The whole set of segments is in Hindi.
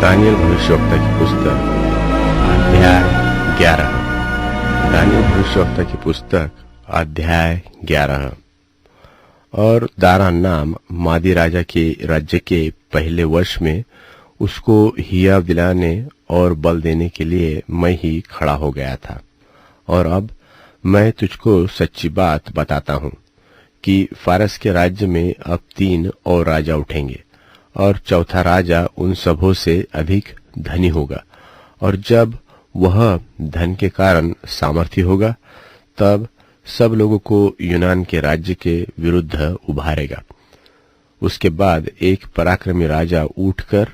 दानियल भविष्यवक्ता की पुस्तक अध्याय 11। दानियल भविष्यवक्ता की पुस्तक अध्याय 11। और दारा नाम मादी राजा के राज्य के पहले वर्ष में उसको हिया दिलाने और बल देने के लिए मैं ही खड़ा हो गया था। और अब मैं तुझको सच्ची बात बताता हूँ कि फारस के राज्य में अब 3 और राजा उठेंगे, और चौथा राजा उन सबों से अधिक धनी होगा। और जब वह धन के कारण सामर्थ्य होगा, तब सब लोगों को यूनान के राज्य के विरुद्ध उभारेगा। उसके बाद एक पराक्रमी राजा उठकर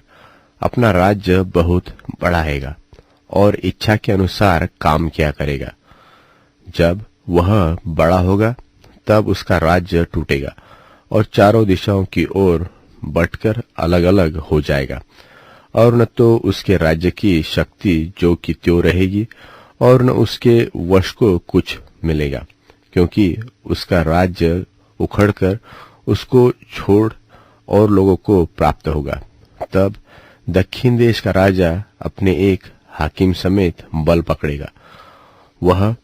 अपना राज्य बहुत बढ़ाएगा और इच्छा के अनुसार काम किया करेगा। जब वह बड़ा होगा, तब उसका राज्य टूटेगा और चारों दिशाओं की ओर बंटकर अलग अलग हो जाएगा। और न तो उसके राज्य की शक्ति जो कि त्यों रहेगी, और न उसके वश को कुछ मिलेगा, क्योंकि उसका राज्य उखड़कर उसको छोड़ और लोगों को प्राप्त होगा। तब दक्षिण देश का राजा अपने एक हाकिम समेत बल पकड़ेगा। वह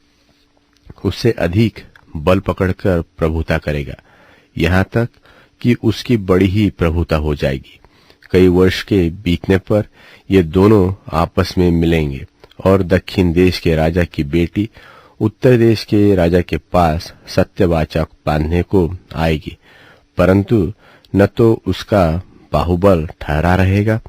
उससे अधिक बल पकड़कर प्रभुता करेगा, यहाँ तक कि उसकी बड़ी ही प्रभुता हो जाएगी। कई वर्ष के बीतने पर ये दोनों आपस में मिलेंगे, और दक्षिण देश के राजा की बेटी उत्तर देश के राजा के पास सत्यवाचक बांधने को आएगी, परंतु न तो उसका बाहुबल ठहरा रहेगा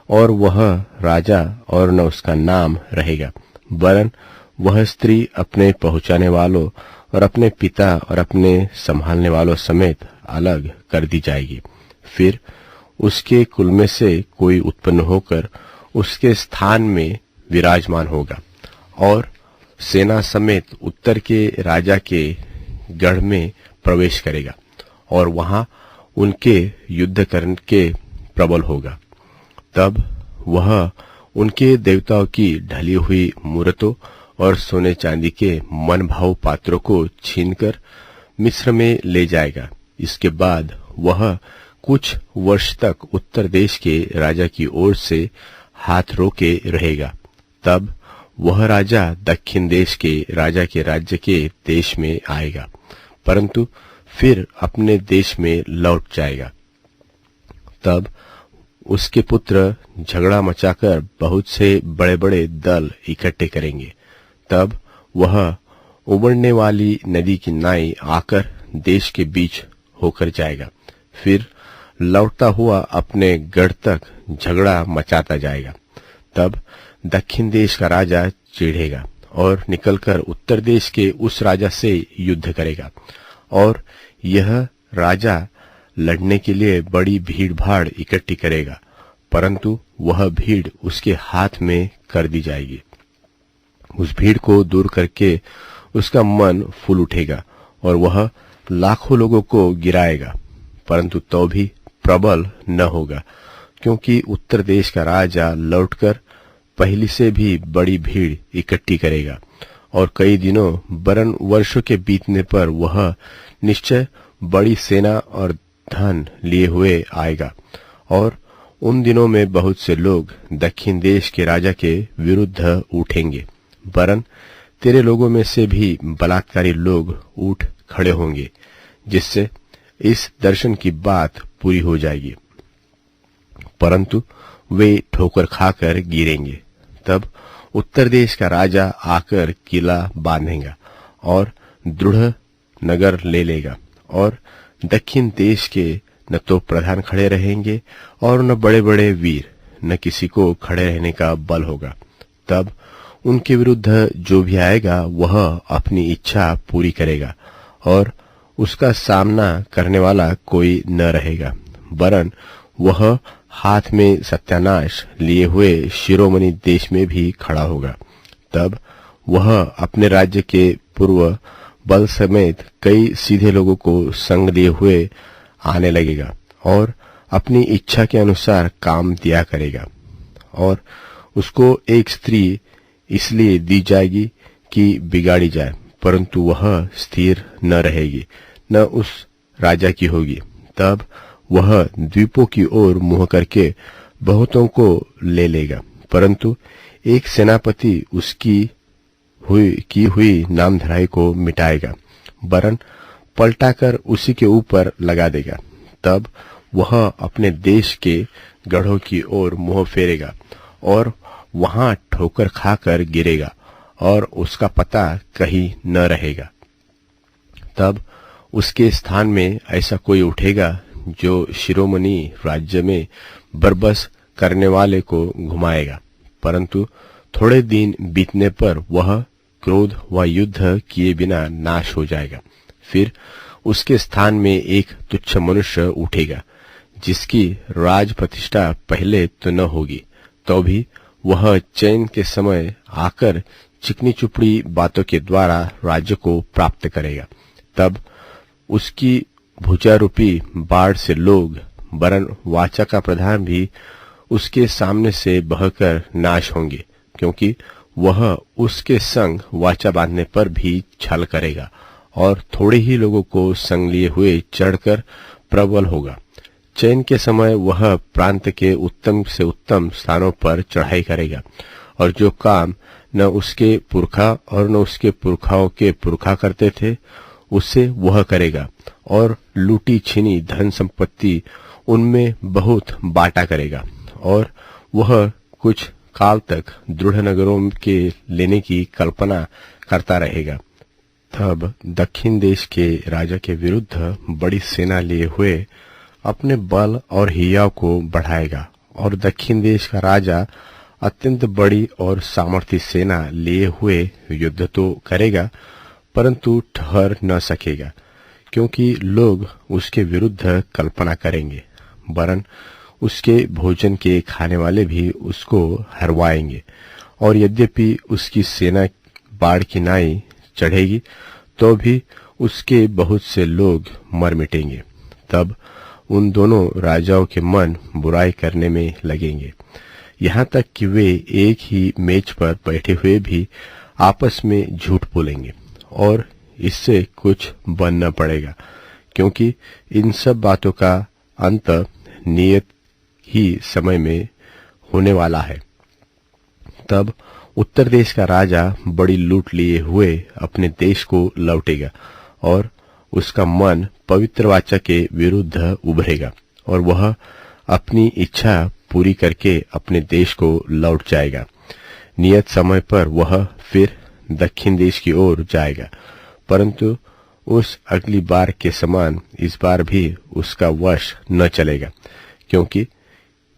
और वह राजा, और न उसका नाम रहेगा, वरन वह स्त्री अपने पहुंचाने वालों और अपने पिता और अपने संभालने वालों समेत अलग कर दी जाएगी। फिर उसके कुल में से कोई उत्पन्न होकर उसके स्थान में विराजमान होगा, और सेना समेत उत्तर के राजा के गढ़ में प्रवेश करेगा, और वहां उनके युद्ध करने के प्रबल होगा। तब वह उनके देवताओं की ढली हुई मूर्तों और सोने चांदी के मनभाव पात्रों को छीनकर मिस्र में ले जाएगा। इसके बाद वह कुछ वर्ष तक उत्तर देश के राजा की ओर से हाथ रोके रहेगा। तब वह राजा दक्षिण देश के राजा के राज्य के देश में आएगा, परंतु फिर अपने देश में लौट जाएगा। तब उसके पुत्र झगड़ा मचाकर बहुत से बड़े बड़े दल इकट्ठे करेंगे। तब वह उबलने वाली नदी की नाई आकर देश के बीच होकर जाएगा, फिर लौटता हुआ अपने गढ़ तक झगड़ा मचाता जाएगा। तब दक्षिण देश का राजा चिढ़ेगा और निकलकर उत्तर देश के उस राजा से युद्ध करेगा, और यह राजा लड़ने के लिए बड़ी भीड़ भाड़ इकट्ठी करेगा, परंतु वह भीड़ उसके हाथ में कर दी जाएगी। उस भीड़ को दूर करके उसका मन फूल उठेगा और वह लाखों लोगों को गिराएगा, परंतु तो भी प्रबल न होगा, क्योंकि उत्तर देश का राजा लौटकर पहली से भी बड़ी भीड़ इकट्ठी करेगा, और कई दिनों वरन वर्षों के बीतने पर वह निश्चय बड़ी सेना और धन लिए हुए आएगा। और उन दिनों में बहुत से लोग दक्षिण देश के राजा के विरुद्ध उठेंगे, वरन तेरे लोगों में से भी बलात्कारी लोग उठ खड़े होंगे, जिससे इस दर्शन की बात पूरी हो जाएगी, परंतु वे ठोकर खाकर गिरेंगे। तब उत्तर देश का राजा आकर किला बांधेगा और दृढ़ नगर ले लेगा, और दक्षिण देश के न तो प्रधान खड़े रहेंगे और न बड़े बड़े वीर, न किसी को खड़े रहने का बल होगा। तब उनके विरुद्ध जो भी आएगा वह अपनी इच्छा पूरी करेगा, और उसका सामना करने वाला कोई न रहेगा, वरन वह हाथ में सत्यानाश लिए हुए शिरोमणि देश में भी खड़ा होगा। तब वह अपने राज्य के पूर्व बल समेत कई सीधे लोगों को संग लिए हुए आने लगेगा, और अपनी इच्छा के अनुसार काम दिया करेगा। और उसको एक स्त्री इसलिए दी जाएगी कि बिगाड़ी जाए, परंतु वह स्थिर न रहेगी, न उस राजा की होगी। तब वह द्वीपों की ओर मुंह करके बहुतों को ले लेगा, परंतु एक सेनापति उसकी हुई नामधराई को मिटाएगा, वरन पलटाकर उसी के ऊपर लगा देगा। तब वह अपने देश के गढ़ों की ओर मुंह फेरेगा और वहां ठोकर खाकर गिरेगा और उसका पता कहीं न रहेगा। तब उसके स्थान में ऐसा कोई उठेगा जो शिरोमणि राज्य में बरबस करने वाले को घुमाएगा, परंतु थोड़े दिन बीतने पर वह क्रोध व युद्ध किए बिना नाश हो जाएगा। फिर उसके स्थान में एक तुच्छ मनुष्य उठेगा जिसकी राज प्रतिष्ठा पहले तो न होगी, तो भी वह चैन के समय आकर चिकनी चुपड़ी बातों के द्वारा राज्य को प्राप्त करेगा। तब उसकी भुजारूपी बाढ़ से लोग, वरन वाचा का प्रधान भी उसके सामने से बहकर नाश होंगे, क्योंकि वह उसके संग वाचा बांधने पर भी छल करेगा और थोड़े ही लोगों को संग लिए हुए चढ़कर प्रबल होगा। चैन के समय वह प्रांत के उत्तम से उत्तम स्थानों पर चढ़ाई करेगा और जो काम न उसके पुरखा और न उसके पुरखाओं के पुरखा करते थे उसे वह करेगा और लूटी छीनी धन संपत्ति उनमें बहुत बांटा करेगा और वह कुछ काल तक दृढ़ नगरों के लेने की कल्पना करता रहेगा। तब दक्षिण देश के राजा के विरुद्ध बड़ी सेना लिए हुए अपने बल और हियाव को बढ़ाएगा और दक्षिण देश का राजा अत्यंत बड़ी और सामर्थ्य सेना लिए हुए युद्ध तो करेगा, परंतु ठहर न सकेगा, क्योंकि लोग उसके विरुद्ध कल्पना करेंगे, वरन उसके भोजन के खाने वाले भी उसको हरवाएंगे। और यद्यपि उसकी सेना बाढ़ की नाई चढ़ेगी तो भी उसके बहुत से लोग मर मिटेंगे। तब उन दोनों राजाओं के मन बुराई करने में लगेंगे, यहाँ तक कि वे एक ही मेज पर बैठे हुए भी आपस में झूठ बोलेंगे और इससे कुछ बनना पड़ेगा, क्योंकि इन सब बातों का अंत नियत ही समय में होने वाला है। तब उत्तर देश का राजा बड़ी लूट लिए हुए अपने देश को लौटेगा और उसका मन पवित्र वाचा के विरुद्ध उभरेगा और वह अपनी इच्छा पूरी करके अपने देश को लौट जाएगा। नियत समय पर वह फिर दक्षिण देश की ओर जाएगा, परंतु उस अगली बार के समान इस बार भी उसका वश न चलेगा, क्योंकि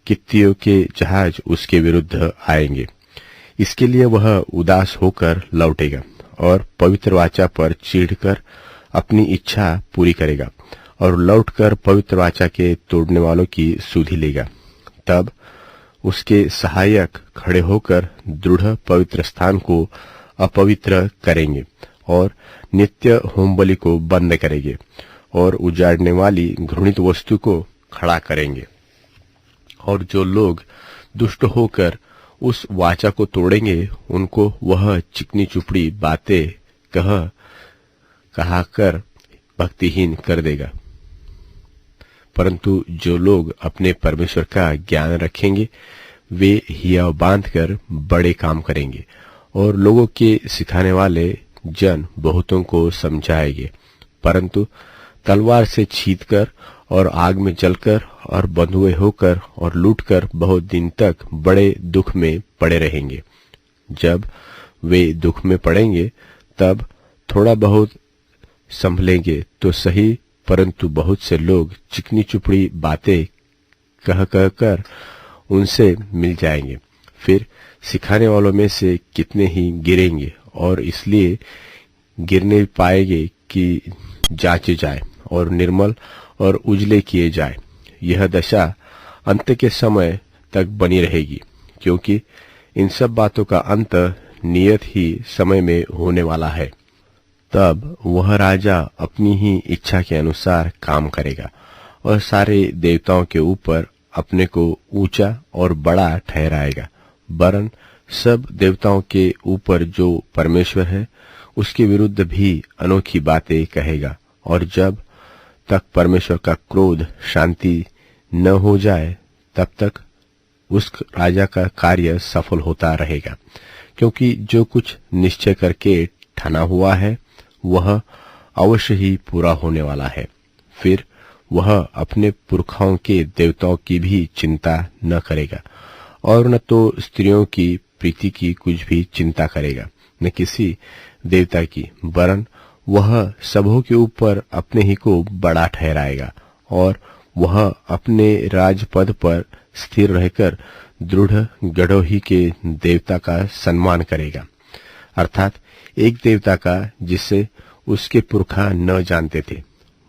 कित्तियों के जहाज उसके विरुद्ध आएंगे। इसके लिए वह उदास होकर लौटेगा और पवित्र वाचा पर चिढ़कर अपनी इच्छा पूरी करेगा और लौटकर पवित्र वाचा के तोड़ने वालों की सुधि लेगा। तब उसके सहायक खड़े होकर दृढ़ पवित्र स्थान को अपवित्र करेंगे और नित्य होमबलि को बंद करेंगे और उजाड़ने वाली घृणित वस्तु को खड़ा करेंगे। और जो लोग दुष्ट होकर उस वाचा को तोड़ेंगे उनको वह चिकनी चुपड़ी बातें कहकर भक्तिहीन कर देगा, परंतु जो लोग अपने परमेश्वर का ज्ञान रखेंगे वे हियाव बांधकर बड़े काम करेंगे और लोगों के सिखाने वाले जन बहुतों को समझाएंगे, परंतु तलवार से छींचकर और आग में जलकर और बंधुए होकर और लूटकर बहुत दिन तक बड़े दुख में पड़े रहेंगे। जब वे दुख में पड़ेंगे तब थोड़ा बहुत संभलेंगे तो सही, परंतु बहुत से लोग चिकनी चुपड़ी बातें कह कर उनसे मिल जाएंगे। फिर सिखाने वालों में से कितने ही गिरेंगे और इसलिए गिरने पाएंगे कि जांचे जाए और निर्मल और उजले किए जाए। यह दशा अंत के समय तक बनी रहेगी, क्योंकि इन सब बातों का अंत नियत ही समय में होने वाला है। तब वह राजा अपनी ही इच्छा के अनुसार काम करेगा और सारे देवताओं के ऊपर अपने को ऊंचा और बड़ा ठहराएगा, वरन सब देवताओं के ऊपर जो परमेश्वर है उसके विरुद्ध भी अनोखी बातें कहेगा। और जब तक परमेश्वर का क्रोध शांति न हो जाए तब तक उस राजा का कार्य सफल होता रहेगा, क्योंकि जो कुछ निश्चय करके ठाना हुआ है वह अवश्य ही पूरा होने वाला है। फिर वह अपने पुरखाओं के देवताओं की भी चिंता न करेगा और न तो स्त्रियों की प्रीति की कुछ भी चिंता करेगा, न किसी देवता की, वरन वह सबों के ऊपर अपने ही को बड़ा ठहराएगा और वह अपने राजपद पर स्थिर रहकर दृढ़ गढ़ोही के देवता का सम्मान करेगा, अर्थात एक देवता का जिसे उसके पुरखा न जानते थे।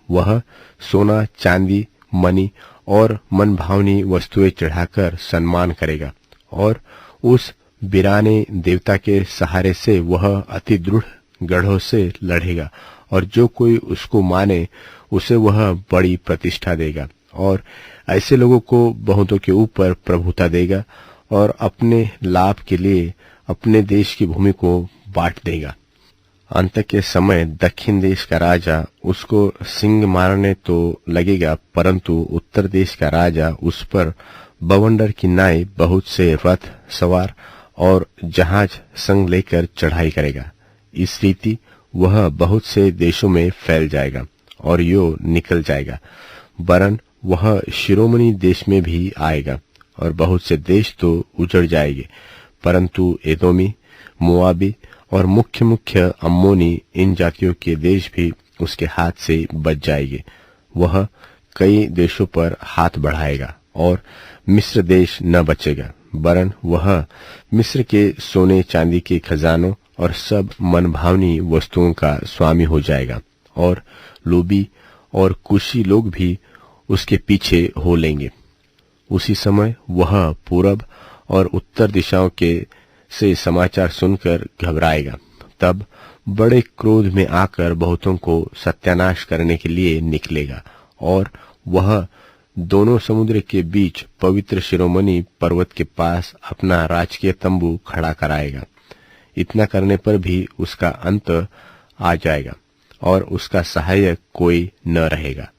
वह सोना, चांदी, मणि और मनभावनी वस्तुएं चढ़ाकर सम्मान करेगा और उस बिराने देवता के सहारे से वह अति दृढ़ गढ़ों से लड़ेगा और जो कोई उसको माने उसे वह बड़ी प्रतिष्ठा देगा और ऐसे लोगों को बहुतों के ऊपर प्रभुता देगा और अपने लाभ के लिए अपने देश की भूमि को बांट देगा। अंत के समय दक्षिण देश का राजा उसको सिंग मारने तो लगेगा, परंतु उत्तर देश का राजा उस पर बवंडर की नाई बहुत से रथ सवार और जहाज संग लेकर चढ़ाई करेगा। इस रीति वह बहुत से देशों में फैल जाएगा और यो निकल जाएगा, वरन वह शिरोमणि देश में भी आएगा और बहुत से देश तो उजड़ जाएंगे, परंतु एदोमी, मोआबी और मुख्य मुख्य अम्मोनी, इन जातियों के देश भी उसके हाथ से बच जाएंगे। वह कई देशों पर हाथ बढ़ाएगा और मिस्र देश न बचेगा, वरन वह मिस्र के सोने चांदी के खजानों और सब मनभावनी वस्तुओं का स्वामी हो जाएगा और लूबी और कुशी लोग भी उसके पीछे हो लेंगे। उसी समय वह पूरब और उत्तर दिशाओं के से समाचार सुनकर घबराएगा। तब बड़े क्रोध में आकर बहुतों को सत्यानाश करने के लिए निकलेगा और वह दोनों समुद्र के बीच पवित्र शिरोमणि पर्वत के पास अपना राजकीय तंबू खड़ा कराएगा। इतना करने पर भी उसका अंत आ जाएगा और उसका सहायक कोई न रहेगा।